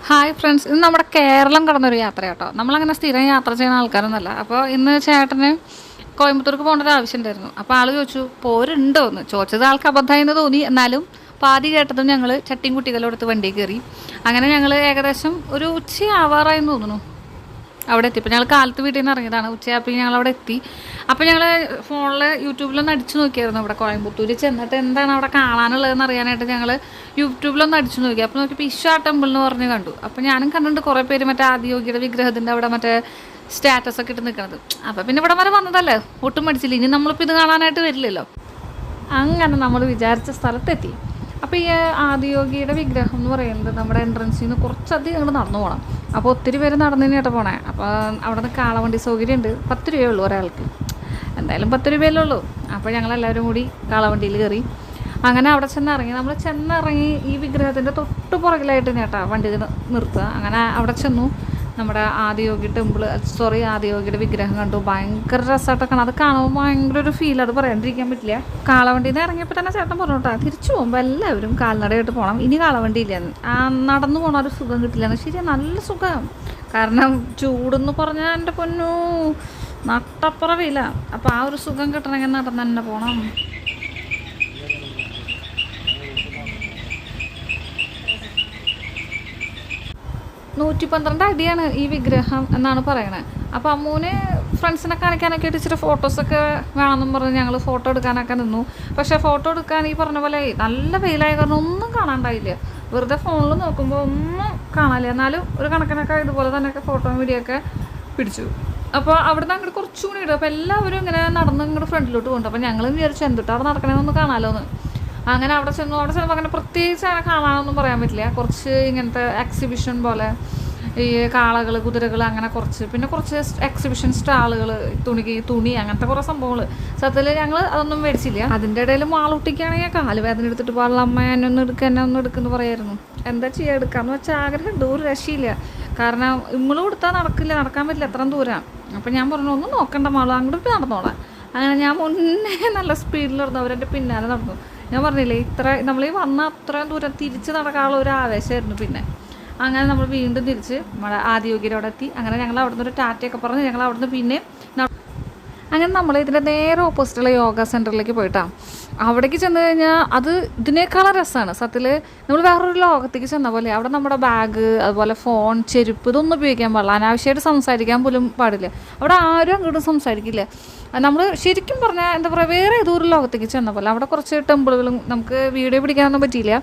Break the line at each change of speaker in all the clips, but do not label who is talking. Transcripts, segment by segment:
Hi friends, ഇന്ന് നമ്മുടെ കേരളം കടന്നൊരു യാത്ര കേട്ടോ. നമ്മളങ്ങനെ സ്ഥിരം യാത്ര ചെയ്യുന്ന ആൾക്കാരൊന്നുമല്ല. അപ്പോൾ ഇന്ന് ചേട്ടന് കോയമ്പത്തൂർക്ക് പോകേണ്ട ഒരു ആവശ്യം ഉണ്ടായിരുന്നു. അപ്പോൾ ആൾ ചോദിച്ചു പോരുണ്ടോ എന്ന്. ചോദിച്ചത് ആൾക്ക് അബദ്ധമായെന്ന് തോന്നി. എന്നാലും പാതി കേട്ടതും ഞങ്ങൾ ചട്ടിയും കുട്ടികളെടുത്ത് വണ്ടി കയറി. അങ്ങനെ ഞങ്ങൾ ഏകദേശം ഒരു ഉച്ചയാവാറായെന്ന് തോന്നുന്നു അവിടെ എത്തി. ഇപ്പോൾ ഞങ്ങൾ കാലത്ത് വീട്ടിൽ നിന്ന് ഇറങ്ങിയതാണ്. ഉച്ചയായപ്പോൾ ഞങ്ങൾ അവിടെ എത്തി. അപ്പോൾ ഞങ്ങൾ ഫോണിൽ യൂട്യൂബിലൊന്ന് അടിച്ചു നോക്കിയായിരുന്നു. ഇവിടെ കോയമ്പത്തൂർ ചെന്നിട്ട് എന്താണ് അവിടെ കാണാനുള്ളതെന്ന് അറിയാനായിട്ട് ഞങ്ങൾ യൂട്യൂബിലൊന്ന് അടിച്ചു നോക്കി. അപ്പോൾ നോക്കിയപ്പോൾ ഇഷ ടെമ്പിൾ എന്ന് പറഞ്ഞ് കണ്ടു. അപ്പോൾ ഞാനും കണ്ടിട്ടുണ്ട് കുറേ പേര് മറ്റേ ആദിയോഗിയുടെ വിഗ്രഹത്തിൻ്റെ അവിടെ മറ്റേ സ്റ്റാറ്റസൊക്കെ ഇട്ട് നിൽക്കുന്നത്. അപ്പോൾ പിന്നെ ഇവിടെ വരെ വന്നതല്ലേ, ഒട്ടും മടിച്ചില്ല. ഇനി നമ്മളിപ്പോൾ ഇത് കാണാനായിട്ട് വരില്ലല്ലോ. അങ്ങനെ നമ്മൾ വിചാരിച്ച സ്ഥലത്തെത്തി. അപ്പോൾ ഈ ആദിയോഗിയുടെ വിഗ്രഹം എന്ന് പറയുന്നത് നമ്മുടെ എൻട്രൻസിൽ നിന്ന് കുറച്ചധികം അങ്ങോട്ട് നടന്നു പോകണം. അപ്പോൾ ഒത്തിരി പേര് നടന്നു തന്നെയായിട്ട് പോണേ. അപ്പോൾ അവിടെ നിന്ന് കാളവണ്ടി സൗകര്യമുണ്ട്. 10 രൂപയേ ഉള്ളൂ ഒരാൾക്ക്. എന്തായാലും 10 രൂപയല്ലേ ഉള്ളൂ. അപ്പോൾ ഞങ്ങളെല്ലാവരും കൂടി കാളവണ്ടിയിൽ കയറി. അങ്ങനെ അവിടെ ചെന്നിറങ്ങി. നമ്മൾ ചെന്നിറങ്ങി ഈ വിഗ്രഹത്തിൻ്റെ തൊട്ട് പുറകിലായിട്ട് കേട്ടോ വണ്ടി നിർത്തുക. അങ്ങനെ അവിടെ ചെന്നു. നമ്മുടെ ആദിയോഗിയുടെ വിഗ്രഹം കണ്ടു. ഭയങ്കര രസമായിട്ടൊക്കെ അത് കാണുമ്പോൾ ഭയങ്കര ഒരു ഫീൽ, അത് പറയാണ്ടിരിക്കാൻ പറ്റില്ല. കാളവണ്ടിയിൽ നിന്ന് ഇറങ്ങിയപ്പോൾ തന്നെ ചേട്ടൻ പറഞ്ഞു കേട്ടോ, തിരിച്ചു പോകുമ്പോൾ എല്ലാവരും കാൽനടയായിട്ട് പോകണം. ഇനി കാളവണ്ടി ഇല്ല, നടന്നു പോകണ ഒരു സുഖം കിട്ടില്ല. ശരിയാ, നല്ല സുഖം. കാരണം ചൂടെന്ന് പറഞ്ഞാൽ എൻ്റെ പൊന്നു നട്ടപ്പുറവില്ല. അപ്പോൾ ആ ഒരു സുഖം കിട്ടണമെങ്കിൽ നടന്ന് തന്നെ പോകണം. 112 അടിയാണ് ഈ വിഗ്രഹം എന്നാണ് പറയണത്. അപ്പോൾ അമ്മൂന് ഫ്രണ്ട്സിനെ കാണിക്കാനൊക്കെ ആയിട്ട് ഇച്ചിരി ഫോട്ടോസൊക്കെ വേണമെന്നും പറഞ്ഞ് ഞങ്ങൾ ഫോട്ടോ എടുക്കാനൊക്കെ നിന്നു. പക്ഷേ ഫോട്ടോ എടുക്കാൻ ഈ പറഞ്ഞ പോലെ നല്ല വെയിലായ കാരണം ഒന്നും കാണാണ്ടായില്ല. വെറുതെ ഫോണിൽ നോക്കുമ്പോൾ ഒന്നും കാണാനില്ല. എന്നാലും ഒരു കണക്കിനൊക്കെ ഇതുപോലെ തന്നെയൊക്കെ ഫോട്ടോ വീഡിയോ ഒക്കെ പിടിച്ചു. അപ്പോൾ അവിടെ നിന്ന് അങ്ങോട്ട് കുറച്ചുകൂടി ഇടും. അപ്പോൾ എല്ലാവരും ഇങ്ങനെ നടന്ന് ഇങ്ങോട്ട് ഫ്രണ്ടിലോട്ട് പോകുന്നുണ്ട്. അപ്പോൾ ഞങ്ങൾ വിചാരിച്ചു എന്തിട്ട് അവിടെ നടക്കണമെന്നൊന്ന് കാണാമല്ലോ എന്ന്. അങ്ങനെ അവിടെ ചെന്നപ്പോൾ അങ്ങനെ പ്രത്യേകിച്ച് അങ്ങനെ കാണാനൊന്നും പറയാൻ പറ്റില്ല. കുറച്ച് ഇങ്ങനത്തെ എക്സിബിഷൻ പോലെ ഈ കാളകൾ, കുതിരകൾ, അങ്ങനെ കുറച്ച് എക്സിബിഷൻ സ്റ്റാളുകൾ, തുണി അങ്ങനത്തെ കുറേ സംഭവങ്ങൾ. സത്യത്തിൽ ഞങ്ങൾ അതൊന്നും മേടിച്ചില്ല. അതിൻ്റെ ഇടയിൽ മാളൂട്ടിക്കാണെങ്കിൽ കാല് വേദന എടുത്തിട്ട് പാടില്ല, അമ്മ എന്നെ ഒന്ന് എടുക്കുന്നു പറയായിരുന്നു. എന്താ ചെയ്യുക, എടുക്കാമെന്ന് വെച്ചാൽ ആഗ്രഹമുണ്ട്, ഒരു രക്ഷയില്ല. കാരണം ഇമ്മള് കൊടുത്താൽ നടക്കാൻ പറ്റില്ല, എത്രയും ദൂരം. അപ്പം ഞാൻ പറഞ്ഞു ഒന്നും നോക്കണ്ട മാളു, അങ്ങോട്ട് നടന്നോളാം. അങ്ങനെ ഞാൻ മുന്നേ നല്ല സ്പീഡിൽ നടന്നു, അവരെൻ്റെ പിന്നാലെ നടന്നു. ഞാൻ പറഞ്ഞില്ലേ, നമ്മൾ ഈ വന്ന അത്രയും ദൂരം തിരിച്ച് നടക്കാനുള്ള ഒരു ആവേശമായിരുന്നു. പിന്നെ അങ്ങനെ നമ്മൾ വീണ്ടും തിരിച്ച് നമ്മുടെ ആദിയോഗിയുടെ അവിടെ എത്തി. അങ്ങനെ ഞങ്ങൾ അവിടെ നിന്ന് ഒരു ടാറ്റയൊക്കെ പറഞ്ഞ് ഞങ്ങൾ അവിടെ നിന്ന് പിന്നെ അങ്ങനെ നമ്മൾ ഇതിൻ്റെ നേരെ ഓപ്പോസിറ്റുള്ള യോഗ സെൻറ്ററിലേക്ക് പോയിട്ടാണ്. അവിടേക്ക് ചെന്ന് കഴിഞ്ഞാൽ അത് ഇതിനേക്കാളും രസമാണ്. സത്യത്തിൽ നമ്മൾ വേറൊരു ലോകത്തേക്ക് ചെന്ന പോലെ. അവിടെ നമ്മുടെ ബാഗ്, അതുപോലെ ഫോൺ, ചെരുപ്പ് ഇതൊന്നും ഉപയോഗിക്കാൻ പാടില്ല. അനാവശ്യമായിട്ട് സംസാരിക്കാൻ പോലും പാടില്ല. അവിടെ ആരും അങ്ങോട്ടും സംസാരിക്കില്ല. നമ്മൾ ശരിക്കും പറഞ്ഞാൽ എന്താ പറയുക, വേറെ ഏതോ ഒരു ലോകത്തേക്ക് ചെന്ന പോലെ. അവിടെ കുറച്ച് ടെമ്പിളുകളും നമുക്ക് വീഡിയോ പിടിക്കാനൊന്നും പറ്റിയില്ല.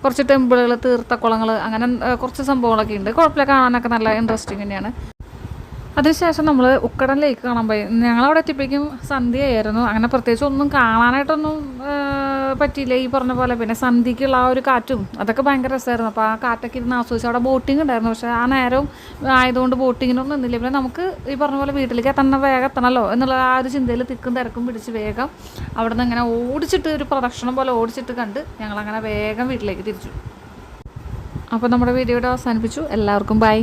കുറച്ച് ടെമ്പിളുകൾ, തീർത്ഥക്കുളങ്ങൾ, അങ്ങനെ കുറച്ച് സംഭവങ്ങളൊക്കെ ഉണ്ട്. കുഴപ്പമില്ല, കാണാനൊക്കെ നല്ല ഇൻട്രസ്റ്റിംഗ് തന്നെയാണ്. അതിനുശേഷം നമ്മൾ ഉക്കടൻ ലേക്ക് കാണാൻ പോയി. ഞങ്ങളവിടെ എത്തിയപ്പോഴേക്കും സന്ധ്യയായിരുന്നു. അങ്ങനെ പ്രത്യേകിച്ച് ഒന്നും കാണാനായിട്ടൊന്നും പറ്റിയില്ല ഈ പറഞ്ഞ പോലെ. പിന്നെ സന്ധ്യക്കുള്ള ആ ഒരു കാറ്റും അതൊക്കെ ഭയങ്കര രസമായിരുന്നു. അപ്പോൾ ആ കാറ്റൊക്കെ ഇരുന്ന് ആസ്വദിച്ചു. അവിടെ ബോട്ടിംഗ് ഉണ്ടായിരുന്നു. പക്ഷേ ആ നേരം ആയതുകൊണ്ട് ബോട്ടിങ്ങിനൊന്നും നിന്നില്ല. പിന്നെ നമുക്ക് ഈ പറഞ്ഞ പോലെ വീട്ടിലേക്ക് വേഗം എത്തണമല്ലോ എന്നുള്ള ആ ഒരു ചിന്തയിൽ തിക്കും തിരക്കും പിടിച്ച് വേഗം അവിടെ നിന്ന് ഇങ്ങനെ ഓടിച്ചിട്ട് ഒരു പ്രദക്ഷിണം പോലെ ഓടിച്ചിട്ട് കണ്ട് ഞങ്ങളങ്ങനെ വേഗം വീട്ടിലേക്ക് തിരിച്ചു. അപ്പോൾ നമ്മുടെ വീഡിയോയുടെ അവസാനിപ്പിച്ചു. എല്ലാവർക്കും ബൈ.